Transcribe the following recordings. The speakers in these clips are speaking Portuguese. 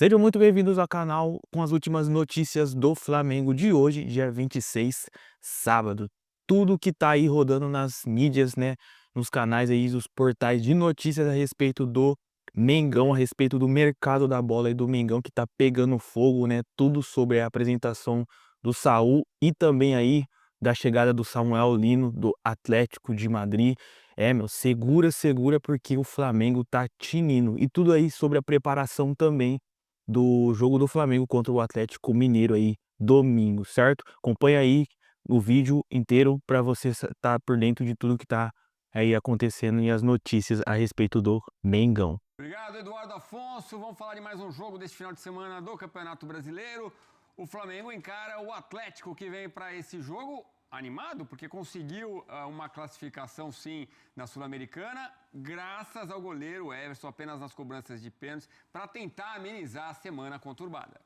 Sejam muito bem-vindos ao canal com as últimas notícias do Flamengo de hoje, dia 26, sábado. Tudo que tá aí rodando nas mídias, né, nos canais aí, os portais de notícias a respeito do Mengão, a respeito do mercado da bola e do Mengão que tá pegando fogo, né, tudo sobre a apresentação do Saul e também aí da chegada do Samuel Lino do Atlético de Madrid. Segura, porque o Flamengo tá tinindo. E tudo aí sobre a preparação também do jogo do Flamengo contra o Atlético Mineiro aí, domingo, certo? Acompanha aí o vídeo inteiro para você estar por dentro de tudo que tá aí acontecendo e as notícias a respeito do Mengão. Obrigado, Eduardo Afonso. Vamos falar de mais um jogo deste final de semana do Campeonato Brasileiro. O Flamengo encara o Atlético, que vem para esse jogo animado, porque conseguiu uma classificação, sim, na Sul-Americana, graças ao goleiro Everson, apenas nas cobranças de pênaltis, para tentar amenizar a semana conturbada.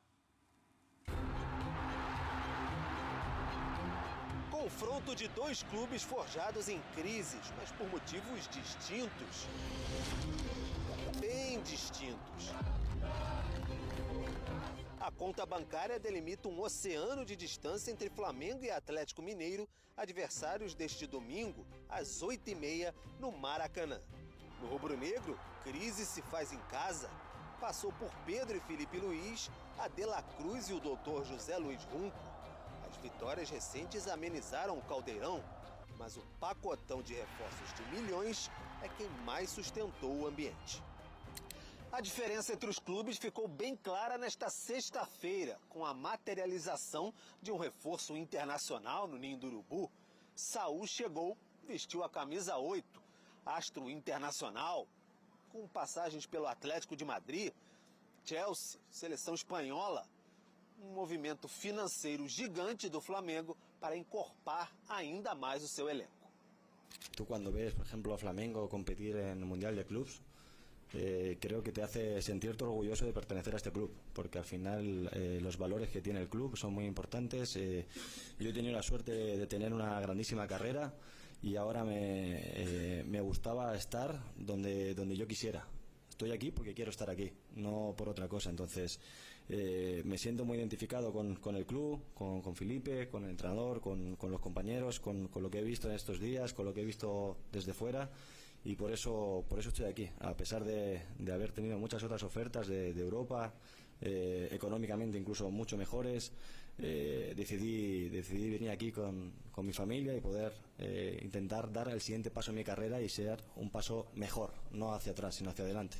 Confronto de dois clubes forjados em crises, mas por motivos distintos. Bem distintos. A conta bancária delimita um oceano de distância entre Flamengo e Atlético Mineiro, adversários deste domingo, às 8h30, no Maracanã. No rubro-negro, crise se faz em casa. Passou por Pedro e Felipe Luiz, a De La Cruz e o doutor José Luiz Runco. As vitórias recentes amenizaram o caldeirão, mas o pacotão de reforços de milhões é quem mais sustentou o ambiente. A diferença entre os clubes ficou bem clara nesta sexta-feira, com a materialização de um reforço internacional no Ninho do Urubu. Saul chegou, vestiu a camisa 8, astro internacional, com passagens pelo Atlético de Madrid, Chelsea, seleção espanhola. Um movimento financeiro gigante do Flamengo para encorpar ainda mais o seu elenco. Tú cuando ves, por ejemplo, a Flamengo competir en el Mundial de Clubs, creo que te hace sentirte orgulloso de pertenecer a este club, porque al final los valores que tiene el club son muy importantes. Yo he tenido la suerte de tener una grandísima carrera y ahora me gustaba estar donde yo quisiera. Estoy aquí porque quiero estar aquí, no por otra cosa. Entonces me siento muy identificado con el club, con Felipe, con el entrenador, con los compañeros, con lo que he visto en estos días, con lo que he visto desde fuera. Y por eso estoy aquí, a pesar de haber tenido muchas otras ofertas de Europa, económicamente incluso mucho mejores. Decidí venir aquí con mi familia y poder intentar dar el siguiente paso en mi carrera y ser un paso mejor, no hacia atrás, sino hacia adelante.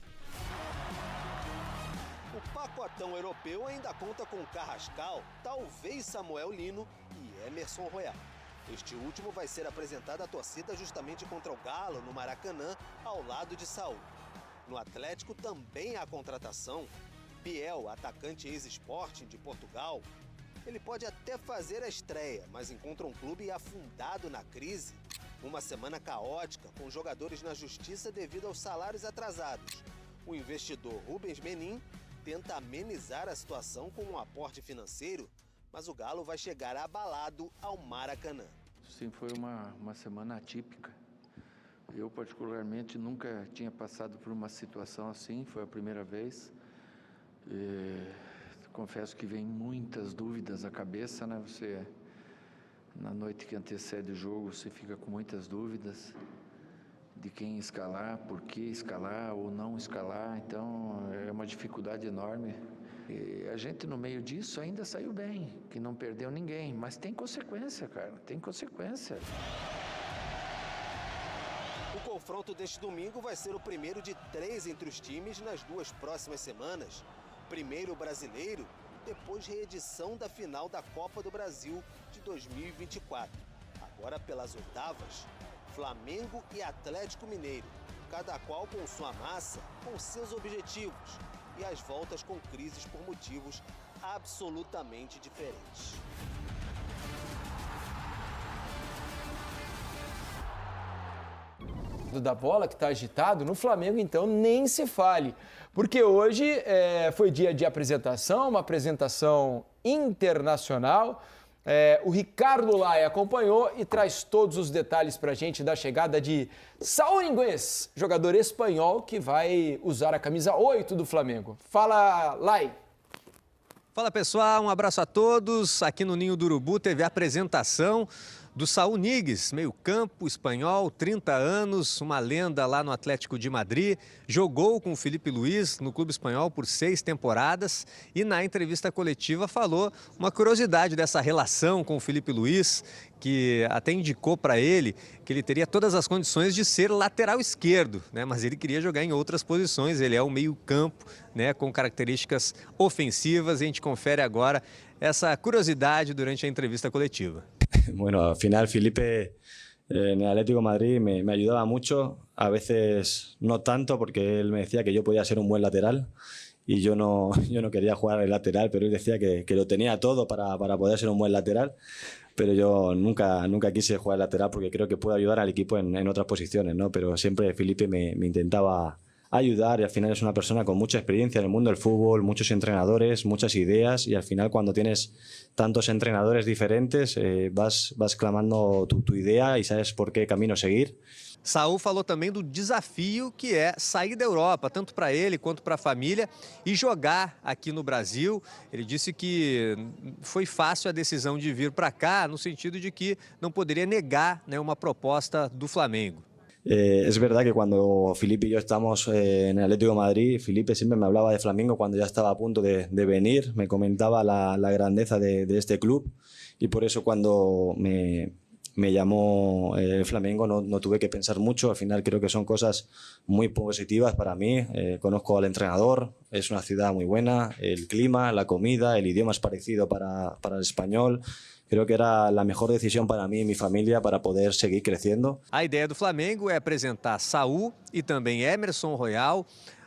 O pacotão europeu ainda conta com Carrascal, talvez Samuel Lino e Emerson Royal. Este último vai ser apresentado à torcida justamente contra o Galo, no Maracanã, ao lado de Saul. No Atlético também há contratação. Biel, atacante ex-Sporting de Portugal, ele pode até fazer a estreia, mas encontra um clube afundado na crise. Uma semana caótica, com jogadores na justiça devido aos salários atrasados. O investidor Rubens Menin tenta amenizar a situação com um aporte financeiro, mas o Galo vai chegar abalado ao Maracanã. Sim, foi uma semana atípica. Eu, particularmente, nunca tinha passado por uma situação assim, foi a primeira vez. Confesso que vem muitas dúvidas à cabeça, né? Você, na noite que antecede o jogo, você fica com muitas dúvidas de quem escalar, por que escalar ou não escalar, então é uma dificuldade enorme. E a gente, no meio disso, ainda saiu bem, que não perdeu ninguém, mas tem consequência, cara, tem consequência. O confronto deste domingo vai ser o primeiro de 3 entre os times nas 2 próximas semanas. Primeiro brasileiro, depois reedição da final da Copa do Brasil de 2024. Agora pelas oitavas, Flamengo e Atlético Mineiro, cada qual com sua massa, com seus objetivos. E as voltas com crises por motivos absolutamente diferentes. Da bola que está agitado, no Flamengo então nem se fale, porque hoje foi dia de apresentação, uma apresentação internacional. O Ricardo Laia acompanhou e traz todos os detalhes para a gente da chegada de Saúl Ñíguez, jogador espanhol que vai usar a camisa 8 do Flamengo. Fala, Lai! Fala pessoal, um abraço a todos. Aqui no Ninho do Urubu teve a apresentação do Saúl Ñíguez, meio-campo espanhol, 30 anos, uma lenda lá no Atlético de Madrid. Jogou com o Filipe Luís no clube espanhol por 6 temporadas e na entrevista coletiva falou uma curiosidade dessa relação com o Filipe Luís, que até indicou para ele que ele teria todas as condições de ser lateral esquerdo, né? Mas ele queria jogar em outras posições, ele é o meio-campo, né? Com características ofensivas. A gente confere agora essa curiosidade durante a entrevista coletiva. Bueno, al final Felipe en el Atlético de Madrid me ayudaba mucho, a veces no tanto porque él me decía que yo podía ser un buen lateral y yo no quería jugar el lateral, pero él decía que lo tenía todo para poder ser un buen lateral, pero yo nunca quise jugar lateral porque creo que puedo ayudar al equipo en otras posiciones, ¿no? Pero siempre Felipe me intentaba ayudar y al final es una persona con mucha experiencia en el mundo del fútbol, muchos entrenadores, muchas ideas y al final cuando tienes tantos entrenadores diferentes vas clamando tu idea y sabes por qué camino seguir. Saúl falou também do desafio que é sair da Europa, tanto para ele quanto para a família, e jogar aqui no Brasil. Ele disse que foi fácil a decisão de vir para cá, no sentido de que não poderia negar, né, uma proposta do Flamengo. Es verdad que cuando Felipe y yo estamos en el Atlético de Madrid, Felipe siempre me hablaba de Flamengo cuando ya estaba a punto de venir, me comentaba la grandeza de este club y por eso cuando me llamó el Flamengo no tuve que pensar mucho. Al final creo que son cosas muy positivas para mí. Conozco al entrenador, es una ciudad muy buena, el clima, la comida, el idioma es parecido para el español. Creo que era la mejor decisión para mí y mi familia para poder seguir creciendo. A ideia do Flamengo é apresentar Saúl e também Emerson Royal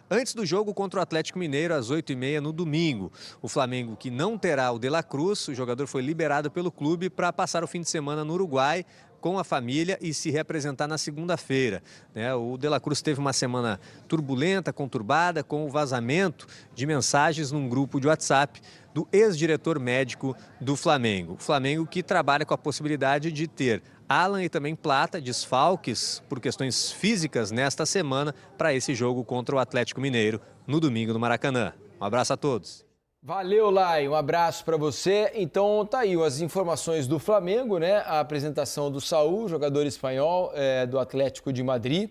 antes do jogo contra o Atlético Mineiro às 8h30 no domingo. O Flamengo, que não terá o De La Cruz, o jogador foi liberado pelo clube para passar o fim de semana no Uruguai com a família e se representar na segunda-feira, né? O De La Cruz teve uma semana turbulenta, conturbada, com o vazamento de mensagens num grupo de WhatsApp do ex-diretor médico do Flamengo. O Flamengo que trabalha com a possibilidade de ter Alan e também Plata, desfalques por questões físicas nesta semana para esse jogo contra o Atlético Mineiro no domingo no Maracanã. Um abraço a todos. Valeu, Lai, um abraço para você. Então tá aí as informações do Flamengo, né? A apresentação do Saúl, jogador espanhol do Atlético de Madrid.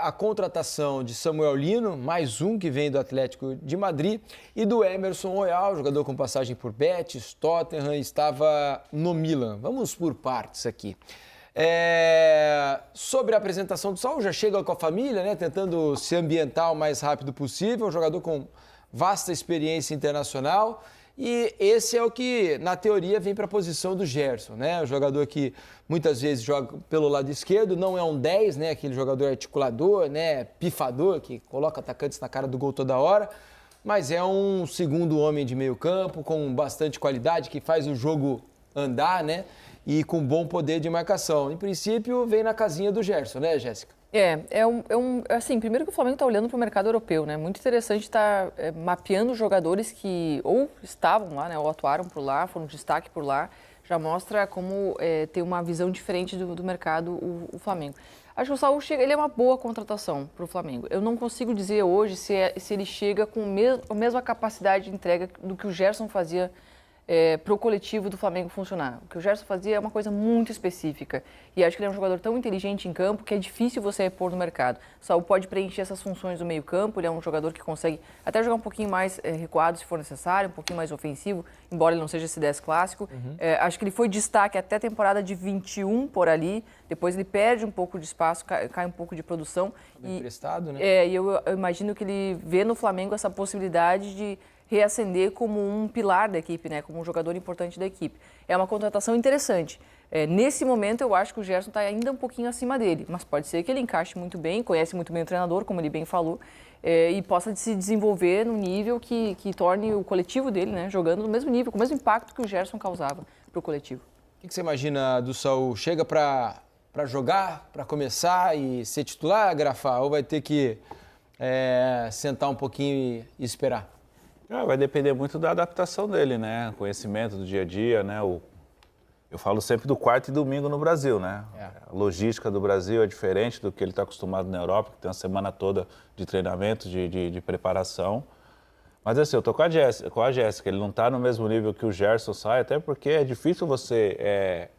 A contratação de Samuel Lino, mais um que vem do Atlético de Madrid, e do Emerson Royal, jogador com passagem por Betis, Tottenham, estava no Milan. Vamos por partes aqui. Sobre a apresentação do Saúl, já chega com a família, né, tentando se ambientar o mais rápido possível, um jogador com vasta experiência internacional. E esse é o que, na teoria, vem para a posição do Gerson, né? O jogador que muitas vezes joga pelo lado esquerdo, não é um 10, né? Aquele jogador articulador, né? Pifador, que coloca atacantes na cara do gol toda hora, mas é um segundo homem de meio campo, com bastante qualidade, que faz o jogo andar, né? E com bom poder de marcação. Em princípio, vem na casinha do Gerson, né, Jéssica? Assim, primeiro que o Flamengo está olhando para o mercado europeu, né? Muito interessante estar mapeando jogadores que ou estavam lá, né? Ou atuaram por lá, foram destaque por lá. Já mostra como tem uma visão diferente do mercado o Flamengo. Acho que o Saúl chega, ele é uma boa contratação para o Flamengo. Eu não consigo dizer hoje se ele chega com a mesma capacidade de entrega do que o Gerson fazia para o coletivo do Flamengo funcionar. O que o Gerson fazia é uma coisa muito específica. E acho que ele é um jogador tão inteligente em campo que é difícil você repor no mercado. O Saúl pode preencher essas funções do meio campo, ele é um jogador que consegue até jogar um pouquinho mais recuado se for necessário, um pouquinho mais ofensivo, embora ele não seja esse 10 clássico. Acho que ele foi destaque até a temporada de 21 por ali, depois ele perde um pouco de espaço, cai um pouco de produção. Emprestado, né? E eu imagino que ele vê no Flamengo essa possibilidade de reacender como um pilar da equipe, né? Como um jogador importante da equipe. É uma contratação interessante. Nesse momento, eu acho que o Gerson está ainda um pouquinho acima dele, mas pode ser que ele encaixe muito bem, conhece muito bem o treinador, como ele bem falou, e possa se desenvolver no nível que torne o coletivo dele, né? Jogando no mesmo nível, com o mesmo impacto que o Gerson causava para o coletivo. O que você imagina do Saúl? Chega para jogar, para começar e ser titular, Grafar, ou vai ter que sentar um pouquinho e esperar? Vai depender muito da adaptação dele, né? Conhecimento do dia a dia, né? Eu falo sempre do quarto e domingo no Brasil, né? A logística do Brasil é diferente do que ele está acostumado na Europa, que tem uma semana toda de treinamento, de preparação. Mas assim, eu tô com a Jéssica, ele não está no mesmo nível que o Gerson sai, até porque é difícil você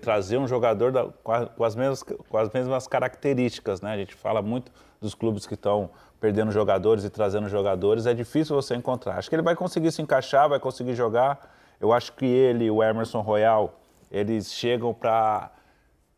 trazer um jogador com as mesmas características, né? A gente fala muito dos clubes que estão perdendo jogadores e trazendo jogadores, é difícil você encontrar. Acho que ele vai conseguir se encaixar, vai conseguir jogar. Eu acho que ele e o Emerson Royal, eles chegam para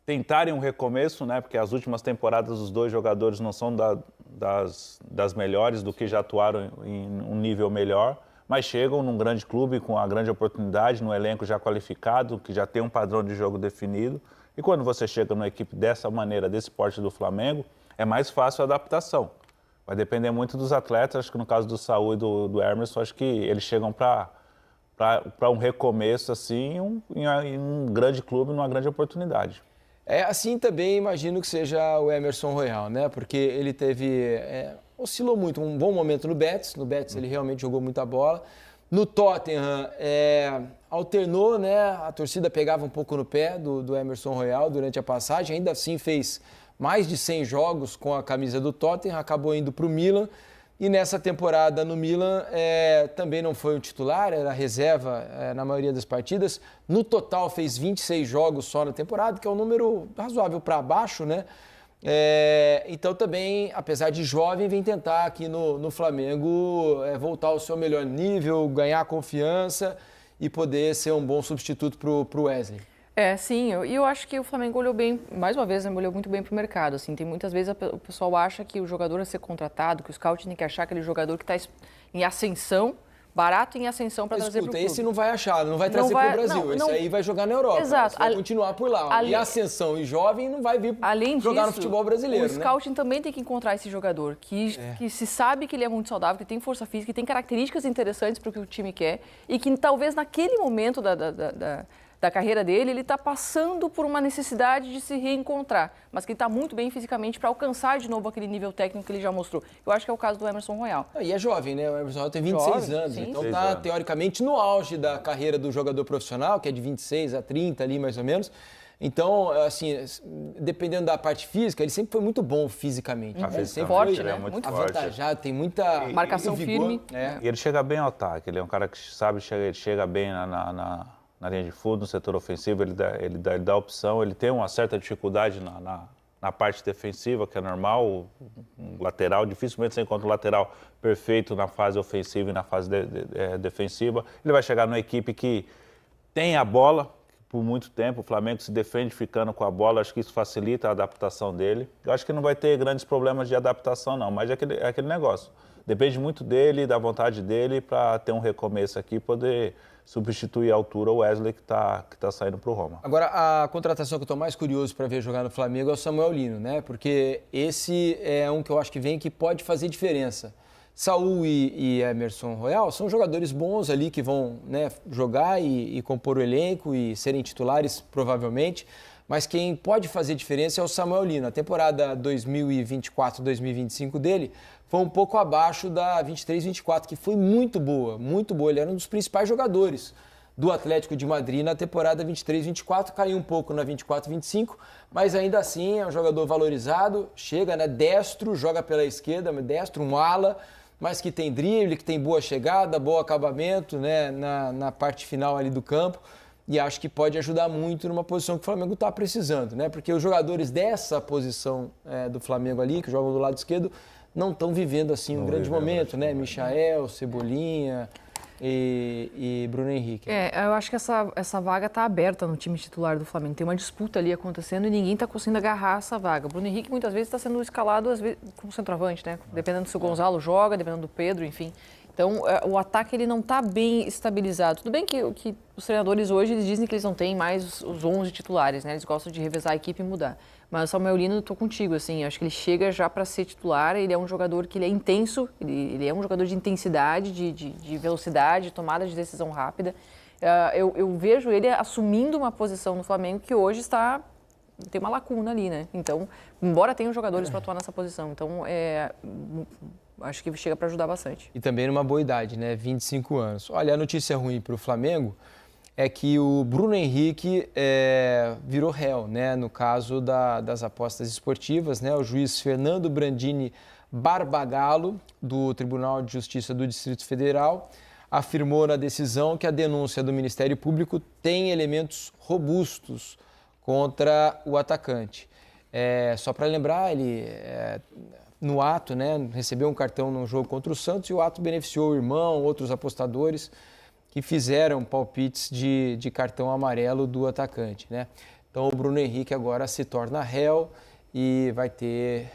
tentarem um recomeço, né? Porque as últimas temporadas os dois jogadores não são das melhores, do que já atuaram em um nível melhor, mas chegam num grande clube com a grande oportunidade, num elenco já qualificado, que já tem um padrão de jogo definido. E quando você chega numa equipe dessa maneira, desse porte do Flamengo, é mais fácil a adaptação. Vai depender muito dos atletas, acho que no caso do Saúl e do Emerson, acho que eles chegam para um recomeço assim, em um grande clube, numa grande oportunidade. Assim também imagino que seja o Emerson Royal, né? Porque ele oscilou muito, um bom momento no Betis ele realmente jogou muita bola. No Tottenham, alternou, né? A torcida pegava um pouco no pé do Emerson Royal durante a passagem, ainda assim fez mais de 100 jogos com a camisa do Tottenham, acabou indo para o Milan. E nessa temporada no Milan também não foi o titular, era reserva na maioria das partidas. No total fez 26 jogos só na temporada, que é um número razoável para baixo, né? Então também, apesar de jovem, vem tentar aqui no Flamengo voltar ao seu melhor nível, ganhar confiança e poder ser um bom substituto para o Wesley. Sim, eu acho que o Flamengo olhou bem, mais uma vez, olhou muito bem para o mercado. Assim, tem muitas vezes o pessoal acha que o jogador a ser contratado, que o scout tem que achar aquele jogador que está em ascensão, barato em ascensão para trazer para o clube. Esse não vai achar, não vai trazer para o Brasil. Esse aí vai jogar na Europa. Exato. Vai continuar por lá. E ascensão e jovem não vai vir jogar no futebol brasileiro. O scouting também tem que encontrar esse jogador que se sabe que ele é muito saudável, que tem força física, que tem características interessantes para o que o time quer e que talvez naquele momento da carreira dele, ele está passando por uma necessidade de se reencontrar, mas que está muito bem fisicamente para alcançar de novo aquele nível técnico que ele já mostrou. Eu acho que é o caso do Emerson Royal. E é jovem, né? O Emerson Royal tem 26 anos, sim. Então está teoricamente no auge da carreira do jogador profissional, que é de 26 a 30 ali mais ou menos. Então, assim, dependendo da parte física, ele sempre foi muito bom fisicamente. Ele sempre forte, né? Muito avantajado, tem muita marcação firme. E ele chega bem ao ataque, ele é um cara que sabe, ele chega bem na linha de fundo, no setor ofensivo, ele dá opção, ele tem uma certa dificuldade na parte defensiva, que é normal, um lateral, dificilmente você encontra um lateral perfeito na fase ofensiva e na fase defensiva. Ele vai chegar numa equipe que tem a bola por muito tempo, o Flamengo se defende ficando com a bola, acho que isso facilita a adaptação dele. Eu acho que não vai ter grandes problemas de adaptação não, mas é aquele negócio. Depende muito dele, da vontade dele para ter um recomeço aqui e poder substituir à altura o Wesley que tá saindo para o Roma. Agora, a contratação que eu estou mais curioso para ver jogar no Flamengo é o Samuel Lino, né? Porque esse é um que eu acho que vem que pode fazer diferença. Saúl e Emerson Royal são jogadores bons ali que vão, né, jogar e compor o elenco e serem titulares provavelmente, mas quem pode fazer diferença é o Samuel Lino. A temporada 2024-2025 dele foi um pouco abaixo da 23-24, que foi muito boa, muito boa. Ele era um dos principais jogadores do Atlético de Madrid na temporada 23-24, caiu um pouco na 24-25, mas ainda assim é um jogador valorizado, chega, né, destro, joga pela esquerda, destro, um ala, mas que tem drible, que tem boa chegada, bom acabamento, né, na parte final ali do campo. E acho que pode ajudar muito numa posição que o Flamengo está precisando, né? Porque os jogadores dessa posição do Flamengo ali, que jogam do lado esquerdo, não estão vivendo assim um grande momento, né? Michael, Cebolinha e Bruno Henrique. Eu acho que essa vaga está aberta no time titular do Flamengo. Tem uma disputa ali acontecendo e ninguém está conseguindo agarrar essa vaga. O Bruno Henrique muitas vezes está sendo escalado às vezes, como centroavante, né? Dependendo se o Gonzalo joga, dependendo do Pedro, enfim. Então, o ataque ele não está bem estabilizado. Tudo bem que os treinadores hoje eles dizem que eles não têm mais os 11 titulares, né? Eles gostam de revezar a equipe e mudar. Mas o Samuel Lino, eu estou contigo, assim, eu acho que ele chega já para ser titular, ele é um jogador que ele é intenso, ele é um jogador de intensidade, de velocidade, de tomada de decisão rápida. Eu vejo ele assumindo uma posição no Flamengo que hoje tem uma lacuna ali, né? Então, embora tenham jogadores para atuar nessa posição, então acho que chega para ajudar bastante. E também numa boa idade, né? 25 anos. Olha, a notícia ruim para o Flamengo é que o Bruno Henrique virou réu, né? No caso das apostas esportivas, né? O juiz Fernando Brandini Barbagallo, do Tribunal de Justiça do Distrito Federal, afirmou na decisão que a denúncia do Ministério Público tem elementos robustos contra o atacante. Só para lembrar, ele no ato, né, recebeu um cartão no jogo contra o Santos e o ato beneficiou o irmão, outros apostadores que fizeram palpites de cartão amarelo do atacante, né? Então o Bruno Henrique agora se torna réu e vai ter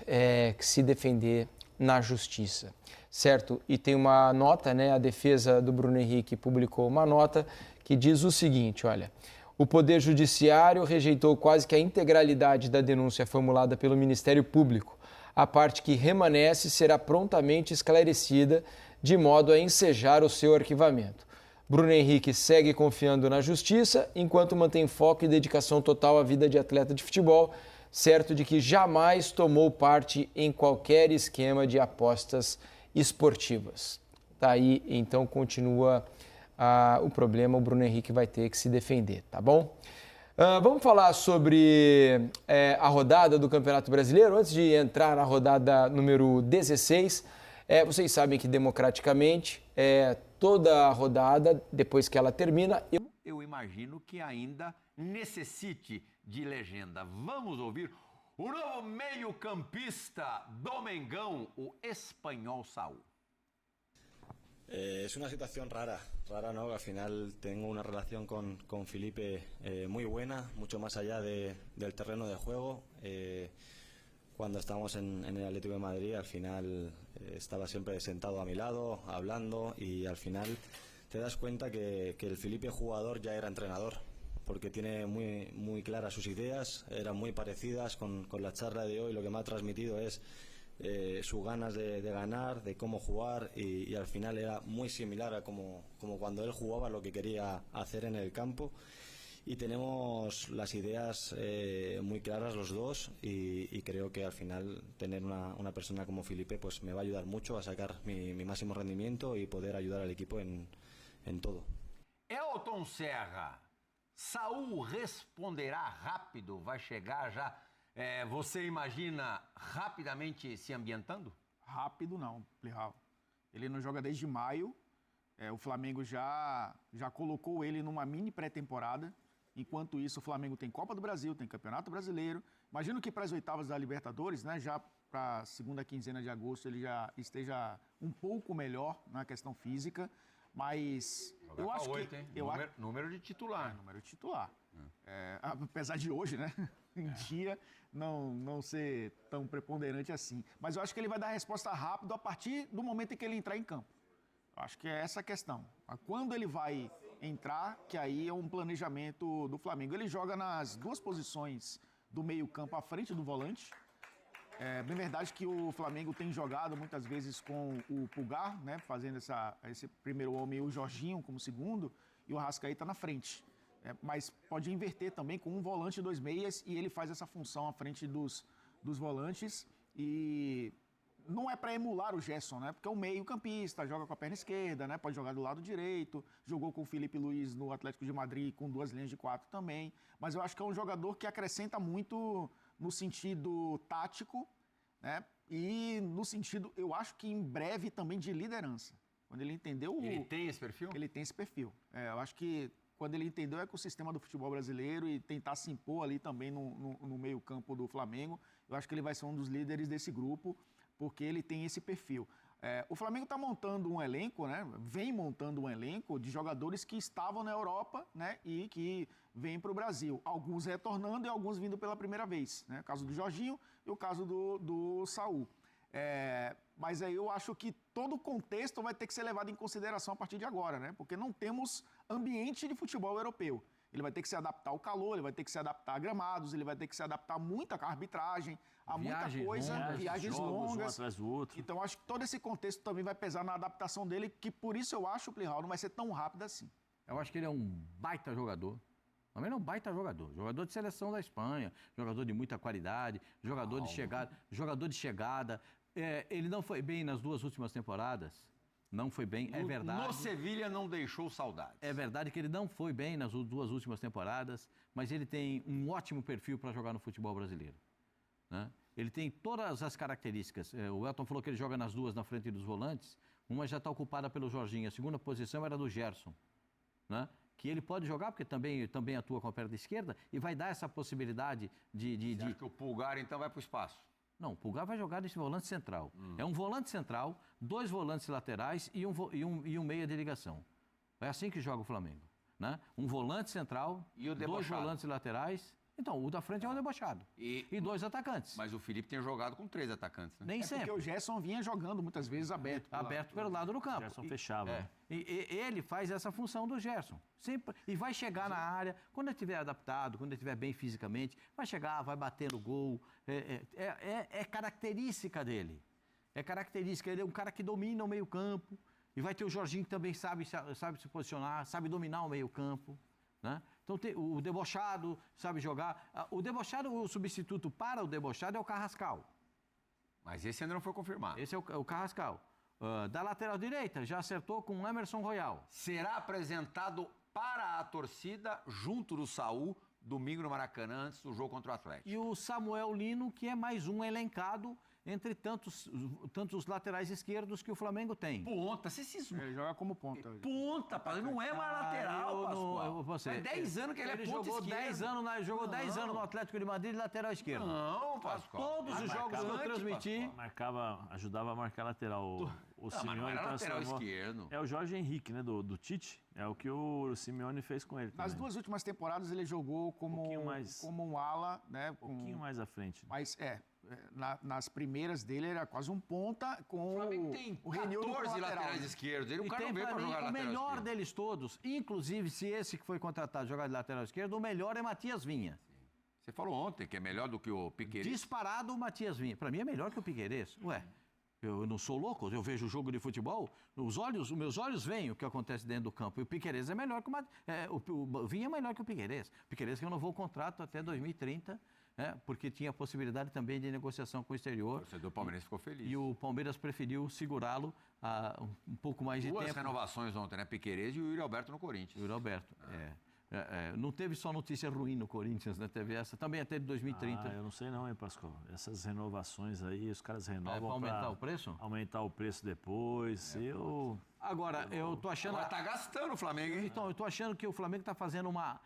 que se defender na justiça, certo? E tem uma nota, né? A defesa do Bruno Henrique publicou uma nota que diz o seguinte, olha: o Poder Judiciário rejeitou quase que a integralidade da denúncia formulada pelo Ministério Público. A parte que remanesce será prontamente esclarecida de modo a ensejar o seu arquivamento. Bruno Henrique segue confiando na justiça, enquanto mantém foco e dedicação total à vida de atleta de futebol, certo de que jamais tomou parte em qualquer esquema de apostas esportivas. Tá aí, então continua o problema, o Bruno Henrique vai ter que se defender, tá bom? Vamos falar sobre a rodada do Campeonato Brasileiro. Antes de entrar na rodada número 16, vocês sabem que democraticamente, toda a rodada, depois que ela termina... Eu imagino que ainda necessite de legenda. Vamos ouvir o novo meio-campista do Mengão, o espanhol Saúl. Es una situación rara, no, al final tengo una relación con Felipe muy buena, mucho más allá del terreno de juego. Cuando estábamos en el Atlético de Madrid, al final estaba siempre sentado a mi lado, hablando, y al final te das cuenta que el Felipe jugador ya era entrenador, porque tiene muy claras sus ideas, eran muy parecidas con la charla de hoy. Lo que me ha transmitido es sus ganas de ganar, de cómo jugar, y al final era muy similar a como cuando él jugaba, lo que quería hacer en el campo. Y tenemos las ideas muy claras los dos, y creo que al final tener una persona como Felipe pues me va a ayudar mucho a sacar mi máximo rendimiento y poder ayudar al equipo en todo. Elton Serra, Saúl responderá rápido, vai chegar já, você imagina rapidamente se ambientando? Rápido não, Plihal. Ele não joga desde maio, o Flamengo já colocou ele numa mini pré-temporada. Enquanto isso, o Flamengo tem Copa do Brasil, tem Campeonato Brasileiro. Imagino que para as oitavas da Libertadores, né, já para a segunda quinzena de agosto, ele já esteja um pouco melhor na questão física. Mas eu acho que... Número de titular. Número de titular. Apesar de hoje, né, em dia, não ser tão preponderante assim. Mas eu acho que ele vai dar a resposta rápido a partir do momento em que ele entrar em campo. Eu acho que é essa a questão. Quando ele vai entrar, que aí é um planejamento do Flamengo. Ele joga nas duas posições do meio-campo à frente do volante. É bem verdade que o Flamengo tem jogado muitas vezes com o Pulgar, né, fazendo esse primeiro homem, o Jorginho como segundo, e o Arrascaeta na frente. Mas pode inverter também com um volante e dois meias, e ele faz essa função à frente dos volantes. E não é para emular o Gerson, né? Porque é um meio-campista, joga com a perna esquerda, né? Pode jogar do lado direito, jogou com o Felipe Luiz no Atlético de Madrid com duas linhas de 4 também. Mas eu acho que é um jogador que acrescenta muito no sentido tático, né? E no sentido, eu acho que em breve também de liderança. Quando ele entendeu... Ele tem esse perfil? Ele tem esse perfil. Eu acho que quando ele entendeu o ecossistema do futebol brasileiro e tentar se impor ali também no meio-campo do Flamengo, eu acho que ele vai ser um dos líderes desse grupo, porque ele tem esse perfil. O Flamengo está montando um elenco, né? Vem montando um elenco de jogadores que estavam na Europa, né? E que vêm para o Brasil. Alguns retornando e alguns vindo pela primeira vez, né? O caso do Jorginho e o caso do Saúl. Mas aí eu acho que todo o contexto vai ter que ser levado em consideração a partir de agora, né? Porque não temos ambiente de futebol europeu. Ele vai ter que se adaptar ao calor, ele vai ter que se adaptar a gramados, ele vai ter que se adaptar muito à arbitragem, a muita coisa, viagens longas. Um atrás do outro. Então acho que todo esse contexto também vai pesar na adaptação dele, que por isso eu acho, Plihal, não vai ser tão rápido assim. Eu acho que ele é um baita jogador. Também não é um baita jogador. Jogador de seleção da Espanha, jogador de muita qualidade, jogador de chegada. Ele não foi bem nas duas últimas temporadas. Não foi bem, é verdade. No Sevilha não deixou saudades. É verdade que ele não foi bem nas duas últimas temporadas, mas ele tem um ótimo perfil para jogar no futebol brasileiro, né? Ele tem todas as características. O Elton falou que ele joga nas duas, na frente dos volantes. Uma já está ocupada pelo Jorginho. A segunda posição era do Gerson, né? Que ele pode jogar, porque também atua com a perna esquerda, e vai dar essa possibilidade Você acha que o Pulgar, então, vai para o espaço? Não, o Pulgar vai jogar nesse volante central. É um volante central, 2 volantes laterais e um meia de ligação. É assim que joga o Flamengo, né? Um volante central, E o 2 debochado? volantes laterais. Então, o da frente é o debochado. E 2 atacantes. Mas o Felipe tem jogado com 3 atacantes, né? Nem Porque sempre. o Gerson vinha jogando muitas vezes aberto. Aberto pelo lado do campo. O Gerson fechava. né? E ele faz essa função do Gerson. Sempre, e vai chegar na área, quando ele estiver adaptado, quando ele estiver bem fisicamente, vai chegar, vai bater no gol. É característica dele. É característica. Ele é um cara que domina o meio-campo. E vai ter o Jorginho que também sabe se posicionar, sabe dominar o meio-campo. Né? Então o debochado sabe jogar. O debochado, o substituto para o debochado é o Carrascal. Mas esse ainda não foi confirmado. Esse é o Carrascal. Da lateral direita, já acertou com o Emerson Royal. Será apresentado para a torcida, junto do Saul, domingo no Maracanã, antes do jogo contra o Atlético. E o Samuel Lino, que é mais um elencado entre tantos os laterais esquerdos que o Flamengo tem. Ponta, você se... Ele joga como ponta. Ponta, Pascoal, não é mais lateral, Pascoal. Você, Faz 10 anos que ele é ponta jogou esquerda. 10 anos no Atlético de Madrid, lateral esquerdo. Não, Pascoal. Todos os jogos que eu transmiti... Ajudava a marcar lateral. O Mas não Simeone era lateral transformou. esquerdo. É o Jorge Henrique, né, do Tite. É o que o Simeone fez com ele Nas também. 2 últimas temporadas ele jogou como um ala, né? Um pouquinho mais à frente. Mas nas primeiras dele era quase um ponta com O Flamengo tem o Renildo como 14 lateral. laterais esquerdos. Ele, o E cara tem não veio pra para mim jogar o lateral melhor esquerdo. deles todos, inclusive se esse que foi contratado jogar de lateral esquerdo, o melhor é Matias Vinha. Você falou ontem que é melhor do que o Piquerez. Disparado o Matias Vinha. Pra mim é melhor que o Piquerez. Ué, eu não sou louco, eu vejo o jogo de futebol, os meus olhos veem o que acontece dentro do campo. E o Piquerez é melhor que o Vinha é melhor que o Piquerez. O Piquerez renovou o contrato até 2030, porque tinha a possibilidade também de negociação com o exterior. O torcedor palmeirense ficou feliz. E o Palmeiras preferiu segurá-lo um pouco mais de Duas tempo. renovações ontem, né? Piquerez e o Yuri Alberto no Corinthians. Yuri Alberto, não teve só notícia ruim no Corinthians, né? Teve essa, também até de 2030. Eu não sei não, hein, Pascoal. Essas renovações aí, os caras renovam pra aumentar o preço? Aumentar o preço depois. Agora, eu tô achando... Agora tá gastando o Flamengo, hein? Então, eu tô achando que o Flamengo tá fazendo uma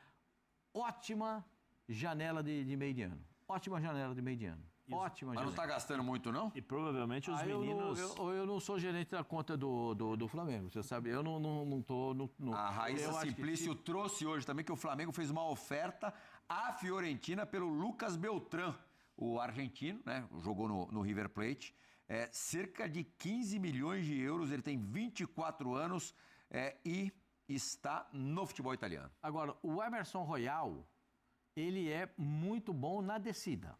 ótima janela de meio de ano. Ótima janela de meio de ano. Ótima Mas janela. não tá gastando muito, não? E provavelmente os meninos... Eu não sou gerente da conta do Flamengo, você sabe. Eu não tô... A Raíssa eu acho que Simplício trouxe hoje também que o Flamengo fez uma oferta à Fiorentina pelo Lucas Beltrán, o argentino, né? Jogou no River Plate. Cerca de 15 milhões de euros, ele tem 24 anos e está no futebol italiano. Agora, o Emerson Royal, ele é muito bom na descida.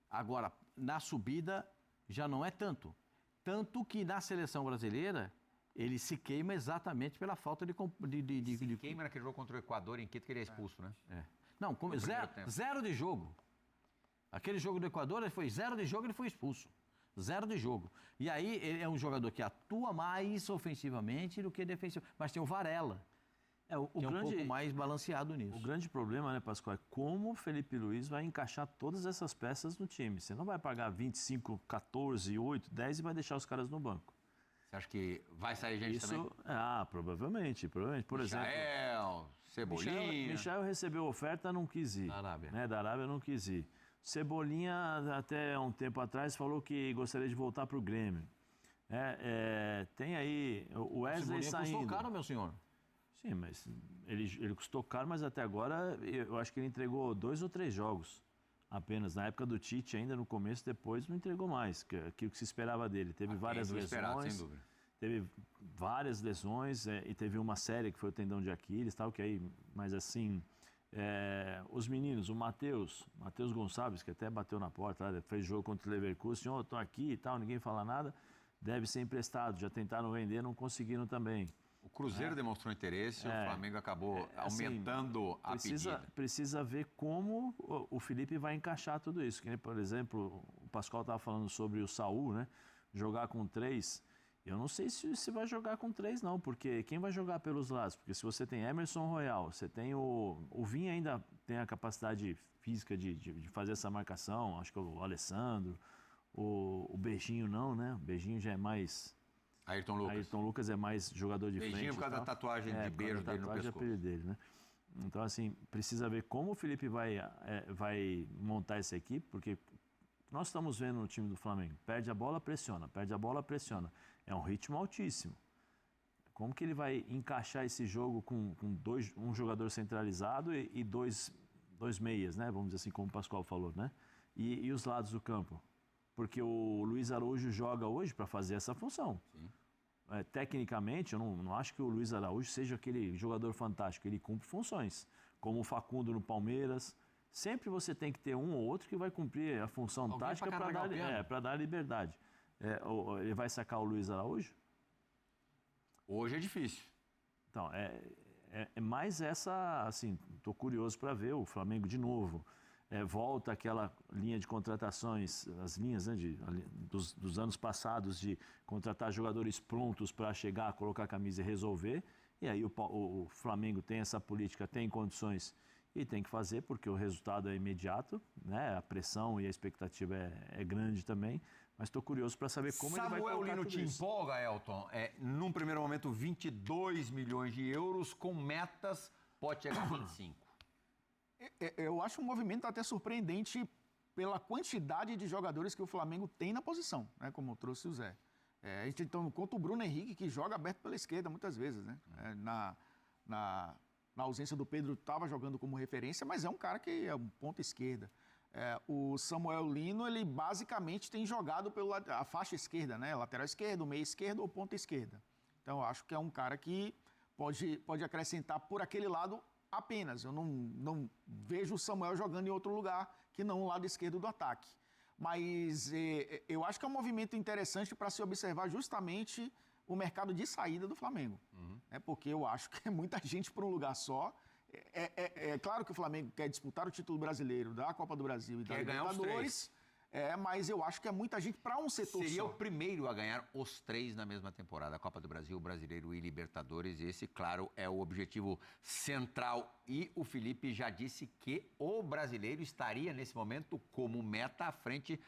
Agora, na subida, já não é tanto. Tanto que na seleção brasileira, ele se queima exatamente pela falta de... Queima naquele jogo contra o Equador, em Quito, que ele é expulso, né? Não, zero de jogo. Aquele jogo do Equador, ele foi 0 de jogo, ele foi expulso. 0 de jogo. E aí, ele é um jogador que atua mais ofensivamente do que defensivamente. Mas tem o Varela, que é um pouco mais balanceado nisso. O grande problema, né, Pascoal, é como o Felipe Luiz vai encaixar todas essas peças no time. Você não vai pagar 25, 14, 8, 10 e vai deixar os caras no banco. Você acha que vai sair gente também? Provavelmente. Por exemplo... Cebolinha... Michael recebeu oferta, não quis ir. Da Arábia. Né, da Arábia não quis ir. Cebolinha, até um tempo atrás, falou que gostaria de voltar para o Grêmio. Tem aí o Wesley saindo. Custou caro, meu senhor? Sim, mas ele custou caro, mas até agora eu acho que ele entregou 2 ou 3 jogos apenas. Na época do Tite, ainda no começo, depois não entregou mais, aquilo que se esperava dele. Teve várias lesões. Esperado, sem dúvida. Teve várias lesões e teve uma série que foi o tendão de Aquiles, tal, que aí, mas assim, os meninos, o Matheus Gonçalves, que até bateu na porta, fez jogo contra o Leverkusen, tô aqui e tal, ninguém fala nada, deve ser emprestado, já tentaram vender, não conseguiram também. O Cruzeiro demonstrou interesse, o Flamengo acabou aumentando a pedida. Precisa ver como o Felipe vai encaixar tudo isso. Que, por exemplo, o Pascoal estava falando sobre o Saul, né? Jogar com 3. Eu não sei se vai jogar com 3 não, porque quem vai jogar pelos lados? Porque se você tem Emerson Royal, você tem o Vinha ainda tem a capacidade física de fazer essa marcação, acho que o Alessandro, o Beijinho não, né? O Beijinho já é mais... Ayrton Lucas. Ayrton Lucas é mais jogador de frente. Beijinho por causa da tatuagem de beijo dele no pescoço. Dele, né? Então, assim, precisa ver como o Felipe vai montar essa equipe, porque nós estamos vendo no time do Flamengo, perde a bola, pressiona, perde a bola, pressiona. É um ritmo altíssimo. Como que ele vai encaixar esse jogo com um jogador centralizado e dois meias, né? Vamos dizer assim, como o Pascoal falou, né? E os lados do campo. Porque o Luiz Araújo joga hoje para fazer essa função. Tecnicamente, eu não acho que o Luiz Araújo seja aquele jogador fantástico. Ele cumpre funções, como o Facundo no Palmeiras. Sempre você tem que ter um ou outro que vai cumprir a função tática para dar liberdade. Ele vai sacar o Luiz Araújo? Hoje é difícil. Então, é mais essa, assim, estou curioso para ver o Flamengo de novo. Volta aquela linha de contratações, as linhas, né, dos anos passados de contratar jogadores prontos para chegar, colocar a camisa e resolver. E aí o Flamengo tem essa política, tem condições e tem que fazer, porque o resultado é imediato, né? A pressão e a expectativa é grande também. Mas estou curioso para saber como ele vai colocar Samuel Lino tudo te isso. empolga, Elton? Num primeiro momento, 22 milhões de euros, com metas, pode chegar a 25. Eu acho um movimento até surpreendente pela quantidade de jogadores que o Flamengo tem na posição, né? Como trouxe o Zé. A gente então conta o Bruno Henrique, que joga aberto pela esquerda muitas vezes, né? Na ausência do Pedro, estava jogando como referência, mas é um cara que é um ponta esquerda. O Samuel Lino, ele basicamente tem jogado pela faixa esquerda, né? Lateral esquerdo, meia esquerda ou ponta esquerda. Então, eu acho que é um cara que pode acrescentar por aquele lado apenas. Eu não vejo o Samuel jogando em outro lugar que não o lado esquerdo do ataque. Mas eu acho que é um movimento interessante para se observar justamente o mercado de saída do Flamengo. Porque eu acho que é muita gente para um lugar só. É claro que o Flamengo quer disputar o título brasileiro da Copa do Brasil e da Libertadores, mas eu acho que é muita gente para um setor Seria só. o primeiro a ganhar os 3 na mesma temporada, a Copa do Brasil, Brasileiro e Libertadores. Esse, claro, é o objetivo central. E o Felipe já disse que o brasileiro estaria, nesse momento, como meta à frente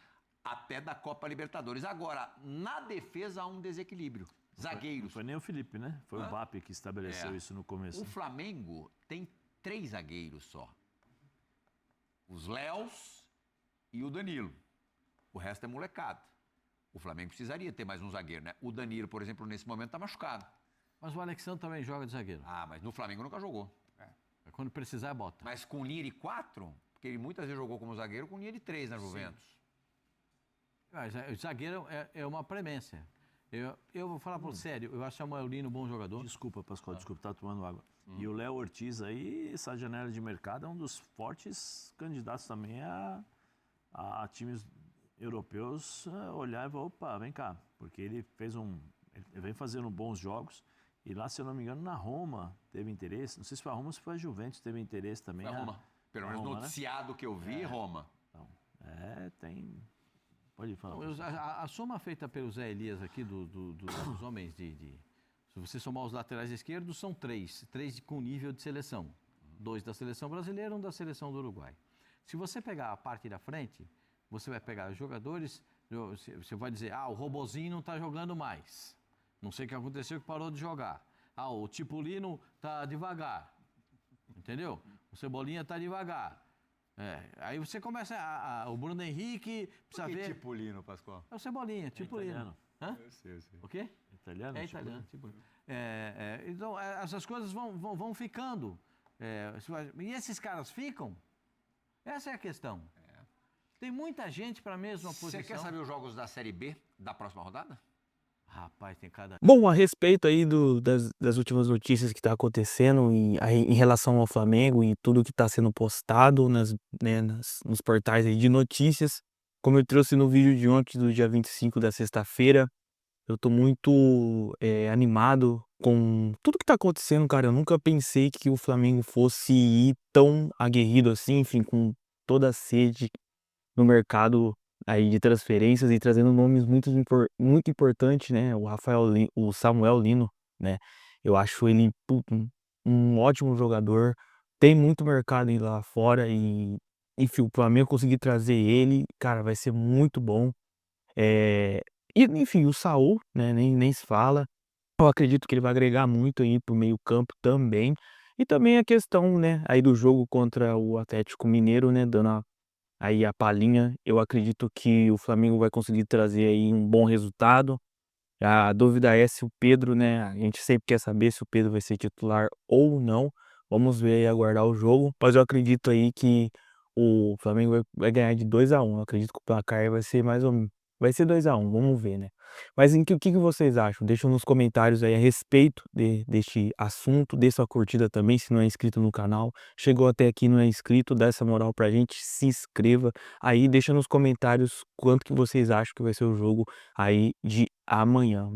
até da Copa Libertadores. Agora, na defesa há um desequilíbrio. Zagueiros. Não foi nem o Felipe, né? Foi o BAP que estabeleceu isso no começo. O Flamengo tem 3 zagueiros só. Os Léos e o Danilo. O resto é molecada. O Flamengo precisaria ter mais um zagueiro, né? O Danilo, por exemplo, nesse momento está machucado. Mas o Alexandre também joga de zagueiro. Mas no Flamengo nunca jogou. Quando precisar, bota. Mas com linha de 4, porque ele muitas vezes jogou como zagueiro com linha de 3 na Juventus. O zagueiro é uma premência. Eu vou falar por sério, eu acho o Samuel Lino um bom jogador. Desculpa, Pascoal, tá tomando água. E o Léo Ortiz aí, essa janela de mercado, é um dos fortes candidatos também a times europeus olhar e falar, opa, vem cá. Porque ele vem fazendo bons jogos. E lá, se eu não me engano, na Roma teve interesse. Não sei se foi a Roma ou se foi a Juventus teve interesse também. Foi a Roma. Pelo menos noticiado que eu vi, Roma. Então, tem... Pode falar. A soma feita pelo Zé Elias aqui dos homens se você somar os laterais esquerdos, são 3 com nível de seleção. 2 da seleção brasileira, 1 da seleção do Uruguai. Se você pegar a parte da frente, você vai pegar os jogadores, você vai dizer, o Robozinho não está jogando mais. Não sei o que aconteceu que parou de jogar. O Tipolino está devagar. Entendeu? O Cebolinha está devagar. Aí você começa o Bruno Henrique, precisa ver... Tipolino, Pascoal? É o Cebolinha, Tipolino. Italiano. Hã? Eu sei. O quê? Italiano? É italiano, Tipolino. Então, essas coisas vão ficando. E esses caras ficam? Essa é a questão. Tem muita gente para a mesma posição. Você quer saber os jogos da Série B da próxima rodada? Rapaz, tem cada... Bom, a respeito aí das últimas notícias que tá acontecendo em relação ao Flamengo e tudo que tá sendo postado nos portais aí de notícias, como eu trouxe no vídeo de ontem, do dia 25 da sexta-feira, eu tô muito animado com tudo que tá acontecendo, cara. Eu nunca pensei que o Flamengo fosse ir tão aguerrido assim, enfim, com toda a sede no mercado aí de transferências e trazendo nomes muito importantes, né? O Samuel Lino, né? Eu acho ele um ótimo jogador, tem muito mercado aí lá fora e enfim, o Flamengo conseguir trazer ele, cara, vai ser muito bom. E enfim, o Saul, né? Nem se fala. Eu acredito que ele vai agregar muito aí para o meio-campo também. E também a questão, né, aí do jogo contra o Atlético Mineiro, né, dando aí a palhinha. Eu acredito que o Flamengo vai conseguir trazer aí um bom resultado. A dúvida é se o Pedro, né, a gente sempre quer saber se o Pedro vai ser titular ou não. Vamos ver e aguardar o jogo, mas eu acredito aí que o Flamengo vai ganhar de 2-1. Eu acredito que o placar vai ser mais ou menos, vai ser 2-1, vamos ver, né. Mas o que vocês acham? Deixa nos comentários aí a respeito deste assunto, dê sua curtida também, se não é inscrito no canal. Chegou até aqui e não é inscrito, dá essa moral pra gente, se inscreva aí, deixa nos comentários quanto que vocês acham que vai ser o jogo aí de amanhã.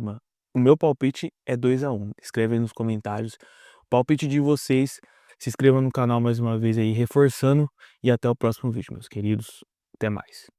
O meu palpite é 2-1. Escreve aí nos comentários o palpite de vocês. Se inscreva no canal mais uma vez aí, reforçando. E até o próximo vídeo, meus queridos. Até mais.